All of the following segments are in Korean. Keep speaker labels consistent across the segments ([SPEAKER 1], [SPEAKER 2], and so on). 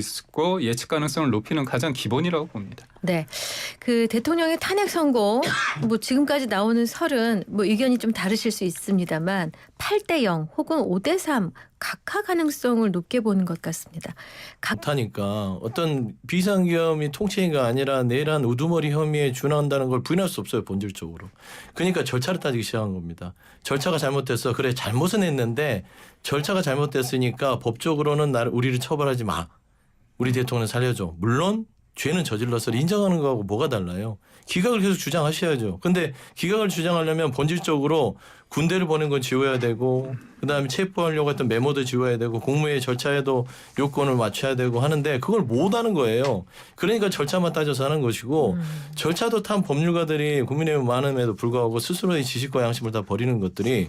[SPEAKER 1] 수 있고 예측 가능성을 높이는 가장 기본이라고 봅니다.
[SPEAKER 2] 네, 그 대통령의 탄핵 선고 뭐 지금까지 나오는 설은 뭐 의견이 좀 다르실 수 있습니다만 8대0 혹은 5대3 각하 가능성을 높게 보는 것 같습니다.
[SPEAKER 3] 하니까 어떤 비상계엄이 통치가 아니라 내란 우두머리 혐의에 준한다는 걸 부인할 수 없어요, 본질적으로. 그러니까 절차를 따지기 시작한 겁니다. 절차가 잘못됐어. 그래, 잘못은 했는데 절차가 잘못됐으니까 법적으로는 우리를 처벌하지 마. 우리 대통령 살려줘. 물론 죄는 저질러서 인정하는 거하고 뭐가 달라요. 기각을 계속 주장하셔야죠. 근데 기각을 주장하려면 본질적으로 군대를 보낸 건 지워야 되고 그다음에 체포하려고 했던 메모도 지워야 되고 국무회의 절차에도 요건을 맞춰야 되고 하는데 그걸 못하는 거예요. 그러니까 절차만 따져서 하는 것이고 절차도 탄 법률가들이 국민의힘 많음에도 불구하고 스스로의 지식과 양심을 다 버리는 것들이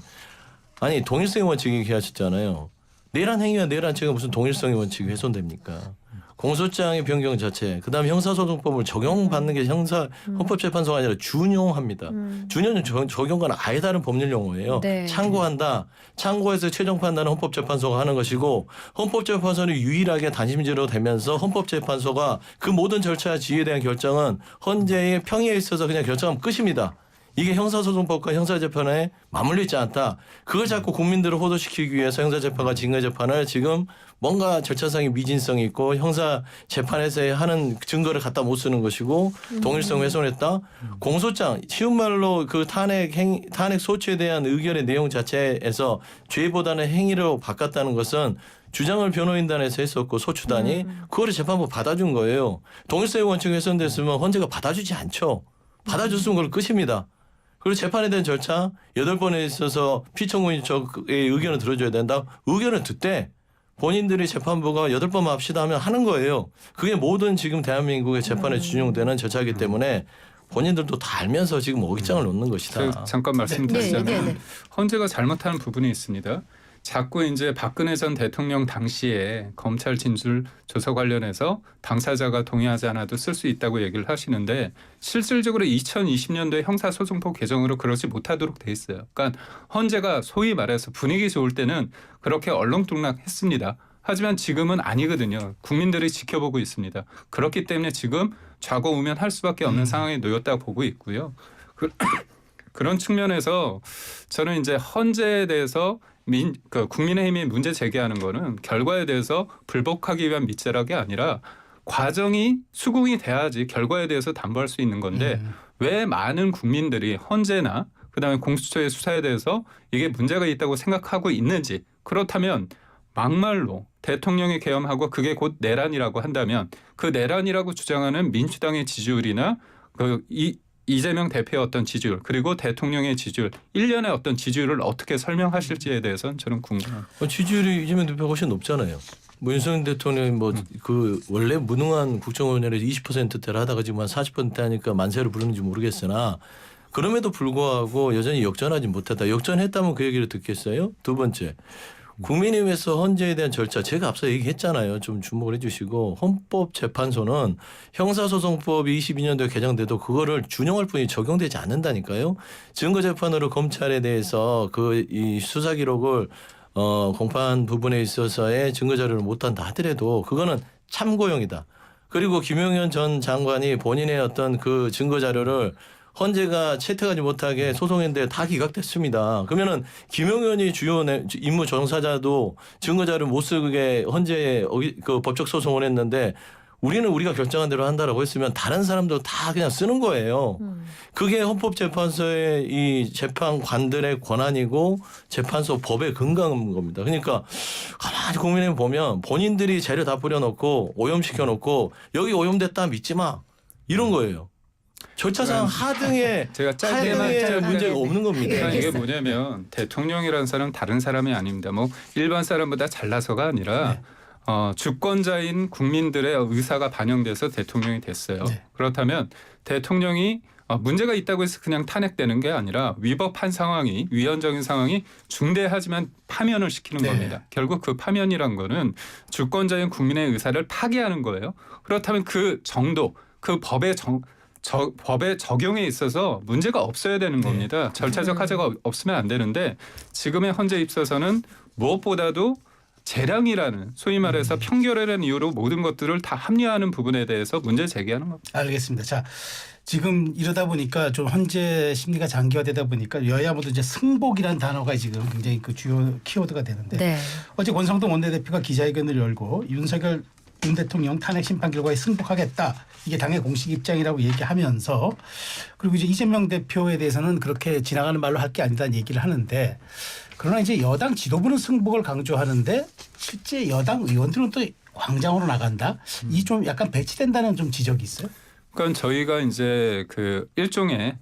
[SPEAKER 3] 아니 동일성의 원칙이 얘기하셨잖아요. 내란 행위와 내란 책은 무슨 동일성의 원칙이 훼손됩니까? 공소장의 변경 자체, 그다음에 형사소송법을 적용받는 게 헌법재판소가 아니라 준용합니다. 준용 적용과는 아예 다른 법률 용어예요.
[SPEAKER 2] 네.
[SPEAKER 3] 참고한다. 참고해서 최종 판단은 헌법재판소가 하는 것이고 헌법재판소는 유일하게 단심제로 되면서 헌법재판소가 그 모든 절차와 지위에 대한 결정은 헌재의 평의에 있어서 그냥 결정하면 끝입니다. 이게 형사소송법과 형사재판에 맞물려 있지 않다. 그걸 자꾸 국민들을 호도시키기 위해서 형사재판과 징계재판을 지금 뭔가 절차상의 미진성이 있고 형사재판에서 하는 증거를 갖다 못 쓰는 것이고 동일성 훼손했다. 공소장 쉬운 말로 그 탄핵 소추에 대한 의견의 내용 자체에서 죄보다는 행위로 바꿨다는 것은 주장을 변호인단에서 했었고 소추단이 그거를 재판부 받아준 거예요. 동일성의 원칙이 훼손됐으면 헌재가 받아주지 않죠. 받아줬으면 그걸 끝입니다. 그리고 재판에 대한 절차 8번에 있어서 피청구인 쪽의 의견을 들어줘야 된다. 의견을 듣되 본인들이 재판부가 8번 합시다 하면 하는 거예요. 그게 모든 지금 대한민국의 재판에 준용되는 절차이기 때문에 본인들도 다 알면서 지금 어깃장을 놓는 것이다.
[SPEAKER 1] 제가 잠깐 말씀드리자면 헌재가 잘못하는 부분이 있습니다. 자꾸 이제 박근혜 전 대통령 당시에 검찰 진술 조사 관련해서 당사자가 동의하지 않아도 쓸 수 있다고 얘기를 하시는데 실질적으로 2020년도에 형사소송법 개정으로 그러지 못하도록 돼 있어요. 그러니까 헌재가 소위 말해서 분위기 좋을 때는 그렇게 얼렁뚱락했습니다. 하지만 지금은 아니거든요. 국민들이 지켜보고 있습니다. 그렇기 때문에 지금 좌고우면할 수밖에 없는 상황에 놓였다고 보고 있고요. 그런 측면에서 저는 이제 헌재에 대해서 국민의힘이 문제 제기하는 거는 결과에 대해서 불복하기 위한 밑재락이 아니라 과정이 수긍이 돼야지 결과에 대해서 담보할 수 있는 건데 왜 많은 국민들이 헌재나 그다음에 공수처의 수사에 대해서 이게 문제가 있다고 생각하고 있는지 그렇다면 막말로 대통령이 계엄하고 그게 곧 내란이라고 한다면 그 내란이라고 주장하는 민주당의 지지율이나 이재명 대표의 어떤 지지율 그리고 대통령의 지지율 1년의 어떤 지지율을 어떻게 설명하실지에 대해서는 저는 궁금합니다.
[SPEAKER 3] 지지율이 이재명 대표가 훨씬 높잖아요. 윤석열 대통령이 그 원래 무능한 국정원에서 20%대를 하다가 지금 한 40% 하니까 만세를 부르는지 모르겠으나 그럼에도 불구하고 여전히 역전하지 못했다. 역전했다면 그 얘기를 듣겠어요? 두 번째. 국민의힘에서 헌재에 대한 절차 제가 앞서 얘기했잖아요. 좀 주목을 해 주시고 헌법재판소는 형사소송법이 22년도에 개정돼도 그거를 준용할 뿐이 적용되지 않는다니까요. 증거재판으로 검찰에 대해서 이 수사 기록을 공판 부분에 있어서의 증거자료를 못한다 하더라도 그거는 참고용이다. 그리고 김용현 전 장관이 본인의 어떤 그 증거자료를 헌재가 채택하지 못하게 소송했는데 다 기각됐습니다. 그러면은 김용현이 주요 임무 종사자도 증거자료 못 쓰게 헌재에 그 법적 소송을 했는데 우리가 결정한 대로 한다라고 했으면 다른 사람도 다 그냥 쓰는 거예요. 그게 헌법재판소의 이 재판관들의 권한이고 재판소 법의 근간인 겁니다. 그러니까 가만히 국민의힘 보면 본인들이 재료 다 뿌려놓고 오염시켜놓고 여기 오염됐다 믿지 마 이런 거예요. 절차상 하등의
[SPEAKER 1] 제가 짧게만
[SPEAKER 3] 문제가 없는 겁니다.
[SPEAKER 1] 이게 뭐냐면 대통령이라는 사람은 다른 사람이 아닙니다. 뭐 일반 사람보다 잘나서가 아니라 주권자인 국민들의 의사가 반영돼서 대통령이 됐어요. 그렇다면 대통령이 문제가 있다고 해서 그냥 탄핵되는 게 아니라 위법한 상황이 위헌적인 상황이 중대하지만 파면을 시키는 겁니다. 결국 그 파면이란 거는 주권자인 국민의 의사를 파기하는 거예요. 그렇다면 그 정도 그 법의 적용에 있어서 문제가 없어야 되는 겁니다. 절차적 하자가 없으면 안 되는데 지금의 헌재 입서서는 무엇보다도 재량이라는 소위 말해서 편결이라는 이유로 모든 것들을 다 합리화하는 부분에 대해서 문제 제기하는 겁니다.
[SPEAKER 4] 알겠습니다. 자, 지금 이러다 보니까 좀 헌재 심리가 장기화되다 보니까 여야 모두 이제 승복이라는 단어가 지금 굉장히 그 주요 키워드가 되는데
[SPEAKER 2] 네.
[SPEAKER 4] 어제 권성동 원내대표가 기자회견을 열고 윤석열 윤 대통령 탄핵 심판 결과에 승복하겠다. 이게 당의 공식 입장이라고 얘기하면서 그리고 이제 이재명 대표에 대해서는 그렇게 지나가는 말로 할 게 아니다는 얘기를 하는데 그러나 이제 여당 지도부는 승복을 강조하는데 실제 여당 의원들은 또 광장으로 나간다. 이 좀 약간 배치된다는 좀 지적이 있어요.
[SPEAKER 1] 그러니까 저희가 이제 그 일종의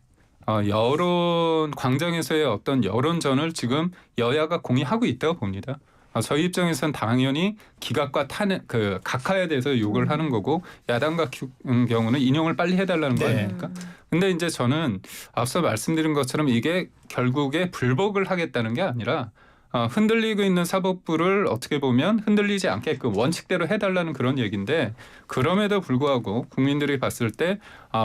[SPEAKER 1] 여론 광장에서의 어떤 여론전을 지금 여야가 공유하고 있다고 봅니다. 저희 입장에서는 당연히 기각과 탄핵 그 각하에 대해서 요구를 하는 거고 야당 같은 경우는 인용을 빨리 해달라는 거
[SPEAKER 4] 네.
[SPEAKER 1] 아닙니까? 근데 이제 저는 앞서 말씀드린 것처럼 이게 결국에 불복을 하겠다는 게 아니라 흔들리고 있는 사법부를 어떻게 보면 흔들리지 않게끔 원칙대로 해달라는 그런 얘기인데 그럼에도 불구하고 국민들이 봤을 때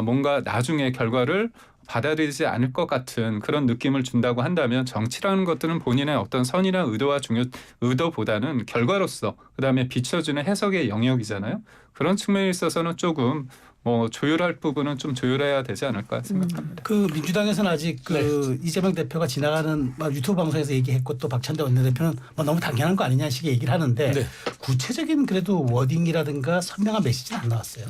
[SPEAKER 1] 뭔가 나중에 결과를 받아들이지 않을 것 같은 그런 느낌을 준다고 한다면 정치라는 것들은 본인의 어떤 선이나 의도와 의도보다는 결과로서 그다음에 비춰주는 해석의 영역이잖아요. 그런 측면에 있어서는 조금 조율할 부분은 좀 조율해야 되지 않을까 생각합니다.
[SPEAKER 4] 그 민주당에서는 아직 그 이재명 대표가 지나가는 유튜브 방송에서 얘기했고 또 박찬대 원내대표는 너무 당연한 거 아니냐 식의 얘기를 하는데
[SPEAKER 3] 네.
[SPEAKER 4] 구체적인 그래도 워딩이라든가 선명한 메시지는 안 나왔어요.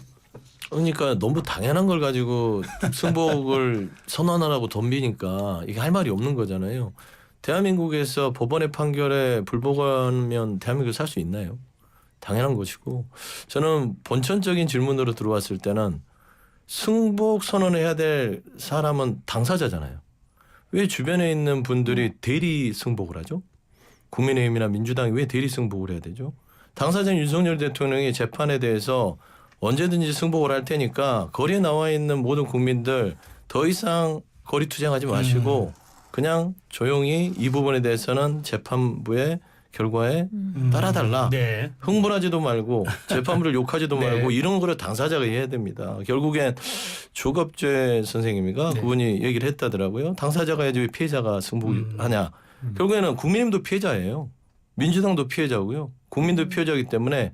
[SPEAKER 3] 그러니까 너무 당연한 걸 가지고 승복을 선언하라고 덤비니까 이게 할 말이 없는 거잖아요. 대한민국에서 법원의 판결에 불복하면 대한민국에 살 수 있나요? 당연한 것이고 저는 본천적인 질문으로 들어왔을 때는 승복 선언해야 될 사람은 당사자잖아요. 왜 주변에 있는 분들이 대리 승복을 하죠? 국민의힘이나 민주당이 왜 대리 승복을 해야 되죠? 당사자인 윤석열 대통령이 재판에 대해서 언제든지 승복을 할 테니까 거리에 나와 있는 모든 국민들 더 이상 거리 투쟁하지 마시고 그냥 조용히 이 부분에 대해서는 재판부의 결과에 따라달라.
[SPEAKER 4] 네.
[SPEAKER 3] 흥분하지도 말고 재판부를 욕하지도
[SPEAKER 4] 네.
[SPEAKER 3] 말고 이런 거를 당사자가 해야 됩니다. 결국엔 조갑재 선생님이가
[SPEAKER 4] 네.
[SPEAKER 3] 그분이 얘기를 했다더라고요. 당사자가 해야지 왜 피해자가 승복하냐. 결국에는 국민님도 피해자예요. 민주당도 피해자고요. 국민도 피해자이기 때문에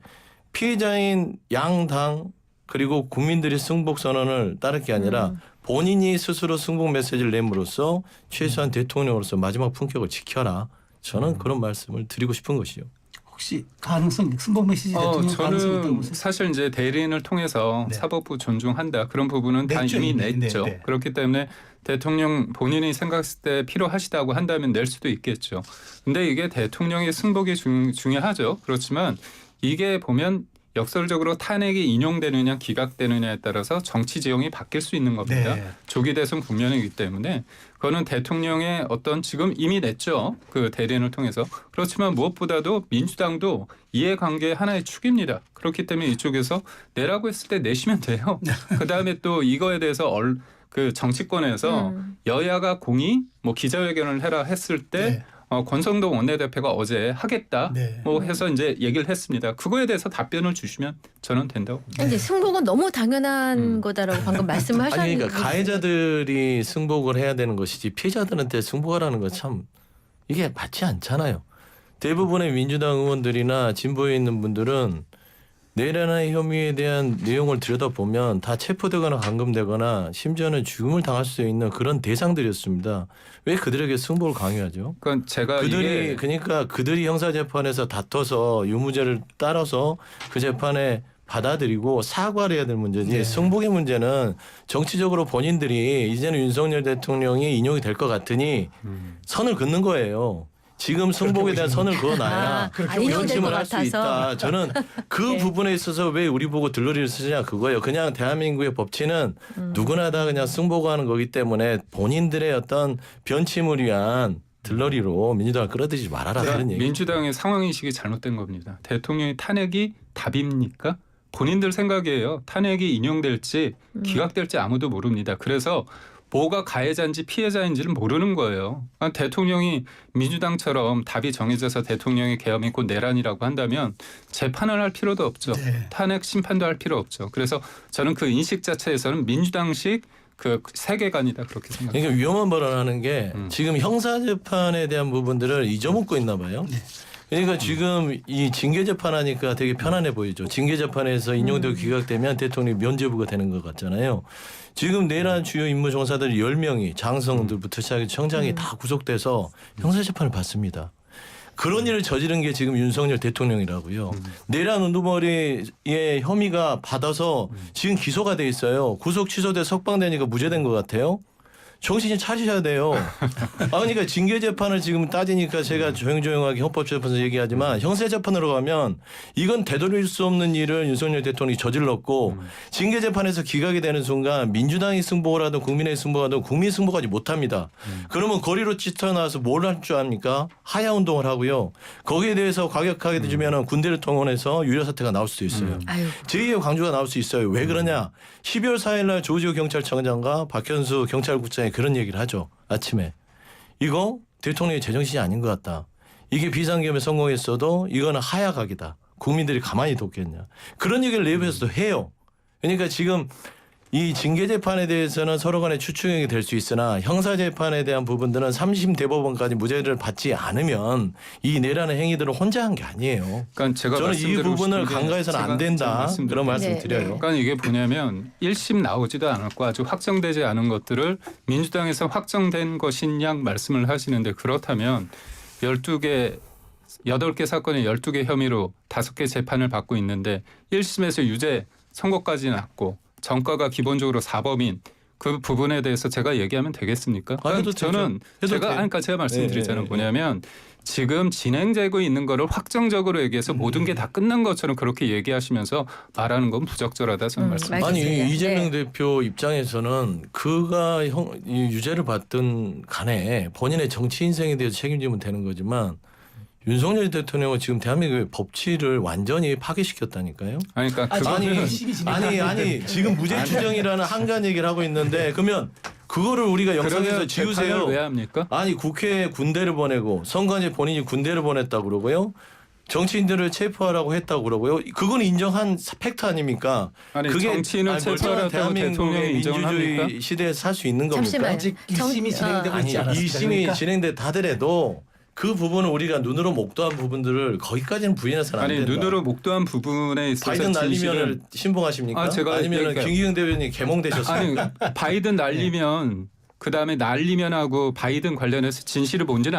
[SPEAKER 3] 피해자인 양당 그리고 국민들이 승복 선언을 따를 게 아니라 본인이 스스로 승복 메시지를 내므로써 최소한 대통령으로서 마지막 품격을 지켜라. 저는 그런 말씀을 드리고 싶은 것이요.
[SPEAKER 4] 혹시 가능성 승복 메시지 대통령 가능성 있다고
[SPEAKER 1] 저는
[SPEAKER 4] 보세요?
[SPEAKER 1] 사실 이제 대리인을 통해서
[SPEAKER 4] 네.
[SPEAKER 1] 사법부 존중한다 그런 부분은 다
[SPEAKER 4] 냈죠,
[SPEAKER 1] 이미
[SPEAKER 4] 이미.
[SPEAKER 1] 냈죠.
[SPEAKER 4] 네, 네.
[SPEAKER 1] 그렇기 때문에 대통령 본인이 생각했을 때 필요하시다고 한다면 낼 수도 있겠죠. 근데 이게 대통령의 승복이 중요하죠. 그렇지만 이게 보면 역설적으로 탄핵이 인용되느냐 기각되느냐에 따라서 정치 지형이 바뀔 수 있는 겁니다.
[SPEAKER 4] 네.
[SPEAKER 1] 조기 대선 국면이기 때문에 그거는 대통령의 어떤 지금 이미 냈죠. 그 대리인을 통해서. 그렇지만 무엇보다도 민주당도 이해관계의 하나의 축입니다. 그렇기 때문에 이쪽에서 내라고 했을 때 내시면 돼요. 그다음에 또 이거에 대해서 그 정치권에서 여야가 공히 기자회견을 해라 했을 때
[SPEAKER 4] 네.
[SPEAKER 1] 권성동 원내대표가 어제 하겠다
[SPEAKER 4] 네.
[SPEAKER 1] 해서 이제 얘기를 했습니다. 그거에 대해서 답변을 주시면 저는 된다고 봅니다.
[SPEAKER 2] 이제 승복은 너무 당연한 거다라고 방금 말씀을
[SPEAKER 3] 아니
[SPEAKER 2] 하셨는데
[SPEAKER 3] 그러니까 가해자들이 승복을 해야 되는 것이지 피해자들한테 승복하라는 건 참 이게 맞지 않잖아요. 대부분의 민주당 의원들이나 진보에 있는 분들은 내란의 혐의에 대한 내용을 들여다보면 다 체포되거나 감금되거나 심지어는 죽음을 당할 수 있는 그런 대상들이었습니다. 왜 그들에게 승복을 강요하죠?
[SPEAKER 1] 그러니까 제가
[SPEAKER 3] 그러니까 그들이 형사재판에서 다퉈서 유무죄를 따라서 그 재판에 받아들이고 사과를 해야 될 문제지
[SPEAKER 4] 네.
[SPEAKER 3] 승복의 문제는 정치적으로 본인들이 이제는 윤석열 대통령이 인용이 될 것 같으니 선을 긋는 거예요. 지금 승복에 대한 선을 그어놔야
[SPEAKER 2] 인용될 것
[SPEAKER 3] 변심을 할 수
[SPEAKER 2] 같아서.
[SPEAKER 3] 있다. 저는 그
[SPEAKER 2] 네.
[SPEAKER 3] 부분에 있어서 왜 우리 보고 들러리를 쓰냐 그거예요. 그냥 대한민국의 법치는 누구나 다 그냥 승복하는 거기 때문에 본인들의 어떤 변침을 위한 들러리로 민주당을 끌어들이지 말아라. 그런 얘기.
[SPEAKER 1] 민주당의 상황인식이 잘못된 겁니다. 대통령의 탄핵이 답입니까? 본인들 생각이에요. 탄핵이 인용될지 기각될지 아무도 모릅니다. 그래서 뭐가 가해자인지 피해자인지를 모르는 거예요. 대통령이 민주당처럼 답이 정해져서 대통령의 계엄이 곧 내란이라고 한다면 재판을 할 필요도 없죠.
[SPEAKER 4] 네.
[SPEAKER 1] 탄핵 심판도 할 필요 없죠. 그래서 저는 그 인식 자체에서는 민주당식 그 세계관이다 그렇게 생각합니다.
[SPEAKER 3] 그러니까 위험한 발언하는 게 지금 형사재판에 대한 부분들을 잊어먹고 있나 봐요. 그러니까 지금 이 징계 재판하니까 되게 편안해 보이죠. 징계 재판에서 인용되고 기각되면 대통령이 면죄부가 되는 것 같잖아요. 지금 내란 주요 임무 종사들 10명이 장성들부터 시작해 청장이 다 구속돼서 형사재판을 받습니다. 그런 일을 저지른 게 지금 윤석열 대통령이라고요. 내란 우두머리의 혐의가 받아서 지금 기소가 돼 있어요. 구속 취소돼 석방되니까 무죄된 것 같아요. 정신이 차리셔야 돼요. 그러니까 징계 재판을 지금 따지니까 제가 조용조용하게 헌법재판소 얘기하지만 형사 재판으로 가면 이건 되돌릴 수 없는 일을 윤석열 대통령이 저질렀고 징계 재판에서 기각이 되는 순간 민주당이 승복을 하든 국민의 승복을 하든 국민 승복하지 못합니다. 그러면 거리로 찢어나와서 뭘 할 줄 압니까? 하야 운동을 하고요. 거기에 대해서 과격하게 되면은 군대를 동원해서 유려 사태가 나올 수도 있어요.
[SPEAKER 2] 아유.
[SPEAKER 3] 제2의 광주가 나올 수 있어요. 왜 그러냐? 12월 4일 날 조지호 경찰청장과 박현수 경찰국장이 그런 얘기를 하죠. 아침에. 이거 대통령의 제정신이 아닌 것 같다. 이게 비상계엄에 성공했어도 이거는 하야각이다. 국민들이 가만히 뒀겠냐. 그런 얘기를 내부에서도 해요. 그러니까 지금 이 징계재판에 대해서는 서로 간에 추측이 될 수 있으나 형사재판에 대한 부분들은 3심 대법원까지 무죄를 받지 않으면 이 내란의 행위들을 혼자 한 게 아니에요.
[SPEAKER 1] 그러니까 제가
[SPEAKER 3] 저는 이
[SPEAKER 1] 말씀드리고
[SPEAKER 3] 부분을
[SPEAKER 1] 싶은 게
[SPEAKER 3] 간과해서는 안
[SPEAKER 1] 제가
[SPEAKER 3] 된다.
[SPEAKER 1] 말씀드리고
[SPEAKER 3] 그런 말씀
[SPEAKER 2] 네,
[SPEAKER 3] 드려요.
[SPEAKER 2] 네.
[SPEAKER 1] 그러니까 이게 뭐냐면 1심 나오지도 않았고 아주 확정되지 않은 것들을 민주당에서 확정된 것인 양 말씀을 하시는데 그렇다면 12개 8개 사건의 12개 혐의로 5개 재판을 받고 있는데 1심에서 유죄 선고까지 났고 전과가 기본적으로 사법인 그 부분에 대해서 제가 얘기하면 되겠습니까?
[SPEAKER 3] 아, 해도
[SPEAKER 1] 저는
[SPEAKER 3] 되죠. 해도 돼요.
[SPEAKER 1] 그러니까 제가 말씀드리자는
[SPEAKER 3] 네,
[SPEAKER 1] 뭐냐면 지금 진행되고 있는 거를 확정적으로 얘기해서 모든 게 다 끝난 것처럼 그렇게 얘기하시면서 말하는 건 부적절하다 저는 말씀드립니다.
[SPEAKER 3] 아니
[SPEAKER 2] 알겠습니다.
[SPEAKER 3] 이재명
[SPEAKER 2] 네.
[SPEAKER 3] 대표 입장에서는 그가 이 유죄를 받든 간에 본인의 정치 인생에 대해서 책임지면 되는 거지만 윤석열 대통령은 지금 대한민국의 법치를 완전히 파괴시켰다니까요.
[SPEAKER 1] 아니, 그러니까
[SPEAKER 3] 아니,
[SPEAKER 1] 그거는
[SPEAKER 3] 아니 지금 무죄 추정이라는 한간 얘기를 하고 있는데 그러면 그거를 우리가 영상에서
[SPEAKER 1] 그러면
[SPEAKER 3] 지우세요.
[SPEAKER 1] 재판을 왜 합니까?
[SPEAKER 3] 아니 국회에 군대를 보내고 선관위 본인이 군대를 보냈다고 그러고요. 정치인들을 체포하라고 했다고 그러고요. 그건 인정한 팩트 아닙니까?
[SPEAKER 1] 아니, 정치인을
[SPEAKER 3] 멀쩡한
[SPEAKER 1] 체포하라고 대통령이
[SPEAKER 3] 대한민국의
[SPEAKER 1] 인정을
[SPEAKER 3] 민주주의
[SPEAKER 1] 합니까?
[SPEAKER 3] 시대에 살 수 있는 겁니까?
[SPEAKER 2] 잠시만요.
[SPEAKER 4] 아직 1심이 진행되고
[SPEAKER 3] 아니
[SPEAKER 4] 있지 않았습니까?
[SPEAKER 3] 2심이
[SPEAKER 4] 그러니까
[SPEAKER 3] 진행돼 하더라도 그 부분을 우리가 눈으로 목도한 부분들을 거기까지는 부인해서는 안
[SPEAKER 1] 아니
[SPEAKER 3] 된다.
[SPEAKER 1] 눈으로 목도한 부분에 있어서
[SPEAKER 3] 바이든 날리면을
[SPEAKER 1] 진실은
[SPEAKER 3] 신봉하십니까?
[SPEAKER 1] 아, 제가
[SPEAKER 3] 아니면
[SPEAKER 1] 그러니까-
[SPEAKER 3] 김기경 대변인 개몽되셨어요?
[SPEAKER 1] 아니 바이든 날리면 그 다음에 날리면하고 바이든 관련해서 진실을 뭔지는